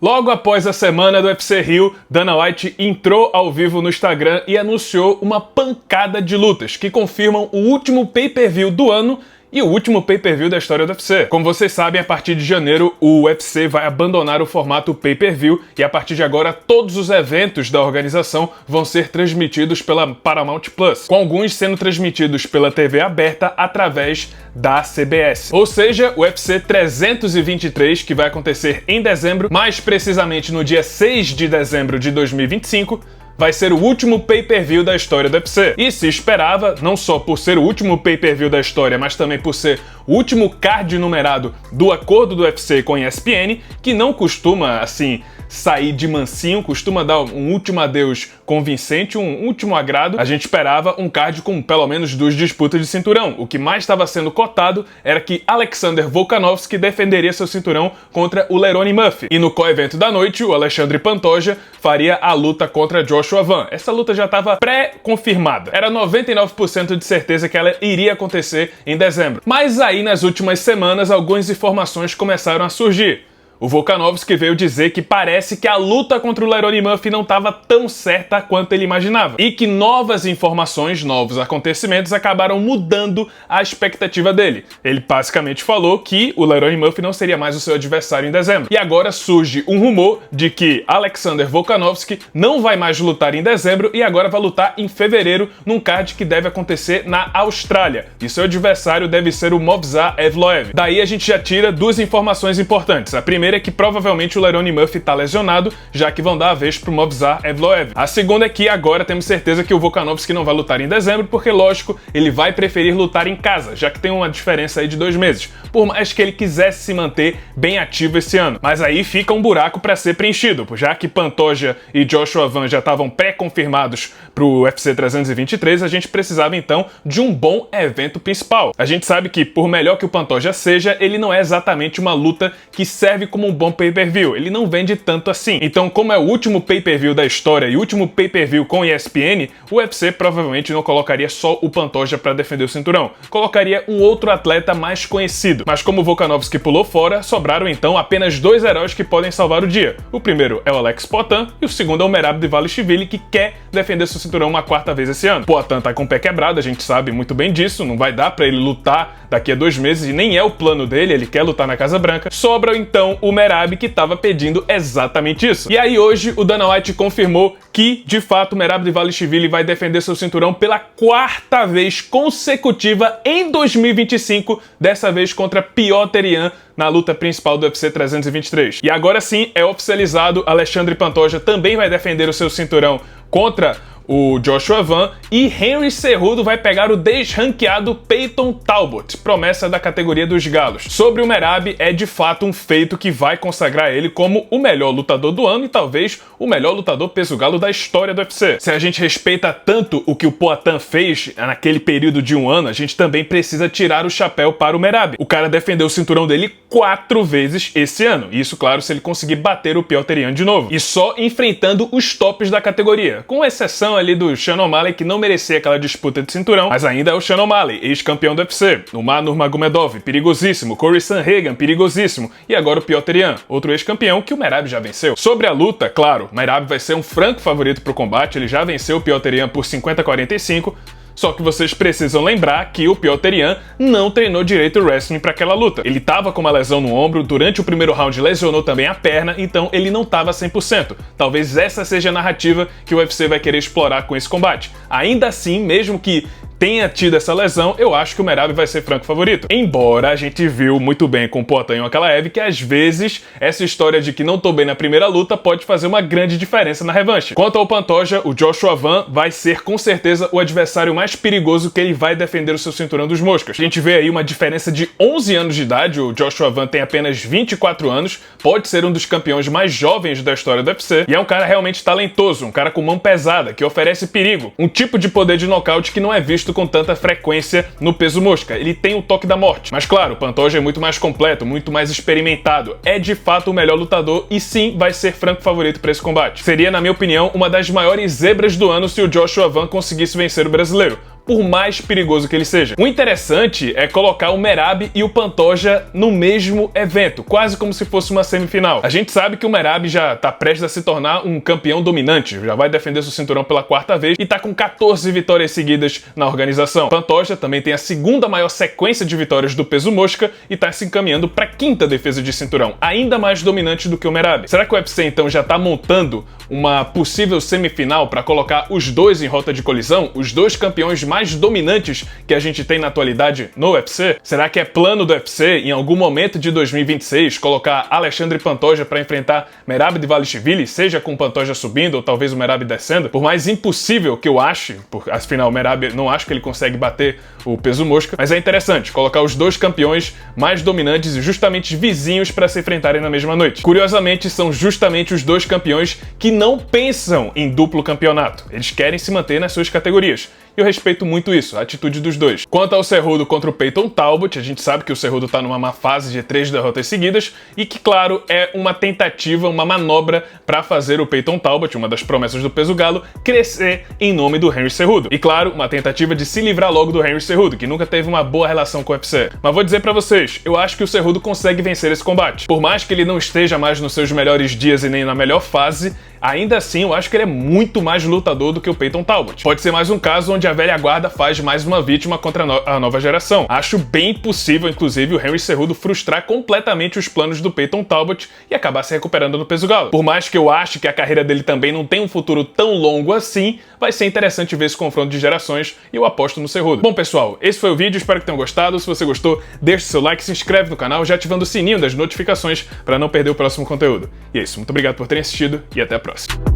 Logo após a semana do UFC Rio, Dana White entrou ao vivo no Instagram e anunciou uma pancada de lutas que confirmam o último pay-per-view do ano e o último pay-per-view da história do UFC. Como vocês sabem, a partir de janeiro, o UFC vai abandonar o formato pay-per-view e a partir de agora todos os eventos da organização vão ser transmitidos pela Paramount+, com alguns sendo transmitidos pela TV aberta através da CBS. Ou seja, o UFC 323, que vai acontecer em dezembro, mais precisamente no dia 6 de dezembro de 2025, vai ser o último pay-per-view da história do UFC. E se esperava, não só por ser o último pay-per-view da história, mas também por ser o último card numerado do acordo do UFC com a ESPN, que não costuma, assim, sair de mansinho, costuma dar um último adeus convincente, um último agrado. A gente esperava um card com pelo menos 2 disputas de cinturão. O que mais estava sendo cotado era que Alexander Volkanovski defenderia seu cinturão contra o Lerone Murphy. E no co-evento da noite, o Alexandre Pantoja faria a luta contra Joshua Van. Essa luta já estava pré-confirmada. Era 99% de certeza que ela iria acontecer em dezembro. Mas aí, nas últimas semanas, algumas informações começaram a surgir. O Volkanovski veio dizer que parece que a luta contra o Lerone Murphy não estava tão certa quanto ele imaginava. E que novas informações, novos acontecimentos acabaram mudando a expectativa dele. Ele basicamente falou que o Lerone Murphy não seria mais o seu adversário em dezembro. E agora surge um rumor de que Alexander Volkanovski não vai mais lutar em dezembro e agora vai lutar em fevereiro num card que deve acontecer na Austrália. E seu adversário deve ser o Movsar Evloev. Daí a gente já tira 2 informações importantes. A primeira é que provavelmente o Lerone Murphy tá lesionado, já que vão dar a vez pro Movsar Evloev. A segunda é que agora temos certeza que o Volkanovski não vai lutar em dezembro, porque, lógico, ele vai preferir lutar em casa, já que tem uma diferença aí de 2 meses, por mais que ele quisesse se manter bem ativo esse ano. Mas aí fica um buraco para ser preenchido, já que Pantoja e Joshua Van já estavam pré-confirmados pro UFC 323, a gente precisava então de um bom evento principal. A gente sabe que, por melhor que o Pantoja seja, ele não é exatamente uma luta que serve como um bom pay-per-view, ele não vende tanto assim. Então, como é o último pay-per-view da história e o último pay-per-view com ESPN, o UFC provavelmente não colocaria só o Pantoja para defender o cinturão, colocaria um outro atleta mais conhecido. Mas como o Volkanovski pulou fora, sobraram então apenas 2 heróis que podem salvar o dia. O primeiro é o Alex Poatan e o segundo é o Merab Dvalishvili, que quer defender seu cinturão uma 4ª vez esse ano. Poatan tá com o pé quebrado, a gente sabe muito bem disso, não vai dar para ele lutar daqui a 2 meses e nem é o plano dele, ele quer lutar na Casa Branca. Sobra então o Merab, que estava pedindo exatamente isso. E aí hoje o Dana White confirmou que, de fato, o Merab Dvalishvili vai defender seu cinturão pela 4ª vez consecutiva em 2025, dessa vez contra Piotr Yan, na luta principal do UFC 323. E agora sim, é oficializado, Alexandre Pantoja também vai defender o seu cinturão contra o Joshua Van, e Henry Cejudo vai pegar o desranqueado Peyton Talbot, promessa da categoria dos galos. Sobre o Merab, é de fato um feito que vai consagrar ele como o melhor lutador do ano e talvez o melhor lutador peso-galo da história do UFC. Se a gente respeita tanto o que o Poatan fez naquele período de 1 ano, a gente também precisa tirar o chapéu para o Merab. O cara defendeu o cinturão dele 4 vezes esse ano. Isso, claro, se ele conseguir bater o Piotr Yan de novo. E só enfrentando os tops da categoria, com exceção ali do Sean O'Malley, que não merecia aquela disputa de cinturão, mas ainda é o Sean O'Malley, ex-campeão do UFC. O Manur Magomedov, perigosíssimo. Corey Sandhagen, perigosíssimo. E agora o Piotr Yan, outro ex-campeão que o Merab já venceu. Sobre a luta, claro, o Merab vai ser um franco favorito pro combate, ele já venceu o Piotr Yan por 50-45, só que vocês precisam lembrar que o Piotr Yan não treinou direito o wrestling para aquela luta. Ele tava com uma lesão no ombro, durante o primeiro round lesionou também a perna, então ele não tava 100%. Talvez essa seja a narrativa que o UFC vai querer explorar com esse combate. Ainda assim, mesmo que tenha tido essa lesão, eu acho que o Merab vai ser franco favorito. Embora a gente viu muito bem com o Poatan e o Ankalaev que às vezes essa história de que não tô bem na primeira luta pode fazer uma grande diferença na revanche. Quanto ao Pantoja, o Joshua Van vai ser com certeza o adversário mais perigoso que ele vai defender o seu cinturão dos moscas. A gente vê aí uma diferença de 11 anos de idade, o Joshua Van tem apenas 24 anos, pode ser um dos campeões mais jovens da história do UFC e é um cara realmente talentoso, um cara com mão pesada, que oferece perigo, um tipo de poder de nocaute que não é visto com tanta frequência no peso mosca. Ele tem o toque da morte. Mas claro, o Pantoja é muito mais completo, muito mais experimentado. É de fato o melhor lutador e sim vai ser franco favorito para esse combate. Seria, na minha opinião, uma das maiores zebras do ano se o Joshua Van conseguisse vencer o brasileiro. por mais perigoso que ele seja. O interessante é colocar o Merab e o Pantoja no mesmo evento, quase como se fosse uma semifinal. A gente sabe que o Merab já tá prestes a se tornar um campeão dominante, já vai defender seu cinturão pela 4ª vez e tá com 14 vitórias seguidas na organização. Pantoja também tem a 2ª maior sequência de vitórias do peso mosca e tá se encaminhando para a 5ª defesa de cinturão, ainda mais dominante do que o Merab. Será que o UFC então já tá montando uma possível semifinal para colocar os dois em rota de colisão, os dois campeões mais dominantes que a gente tem na atualidade no UFC? Será que é plano do UFC em algum momento de 2026 colocar Alexandre Pantoja para enfrentar Merab Dvalishvili, seja com o Pantoja subindo ou talvez o Merab descendo? Por mais impossível que eu ache, porque afinal o Merab não acho que ele consegue bater o peso mosca, mas é interessante colocar os dois campeões mais dominantes e justamente vizinhos para se enfrentarem na mesma noite. Curiosamente, são justamente os dois campeões que não pensam em duplo campeonato. Eles querem se manter nas suas categorias. E eu respeito muito isso, a atitude dos dois. Quanto ao Cerrudo contra o Peyton Talbot, a gente sabe que o Cerrudo tá numa má fase de 3 derrotas seguidas e que, claro, é uma tentativa, uma manobra para fazer o Peyton Talbot, uma das promessas do peso galo, crescer em nome do Henry Cerrudo. E, claro, uma tentativa de se livrar logo do Henry Cerrudo, que nunca teve uma boa relação com o UFC. Mas vou dizer pra vocês, eu acho que o Cerrudo consegue vencer esse combate. Por mais que ele não esteja mais nos seus melhores dias e nem na melhor fase, ainda assim eu acho que ele é muito mais lutador do que o Peyton Talbot. Pode ser mais um caso onde a velha guarda faz mais uma vítima contra a nova geração. Acho bem possível, inclusive, o Henry Cerrudo frustrar completamente os planos do Peyton Talbot e acabar se recuperando no peso galo. Por mais que eu ache que a carreira dele também não tem um futuro tão longo assim, vai ser interessante ver esse confronto de gerações e eu aposto no Cerrudo. Bom, pessoal, esse foi o vídeo, espero que tenham gostado. Se você gostou, deixa o seu like, se inscreve no canal, já ativando o sininho das notificações para não perder o próximo conteúdo. E é isso, muito obrigado por terem assistido e até a próxima.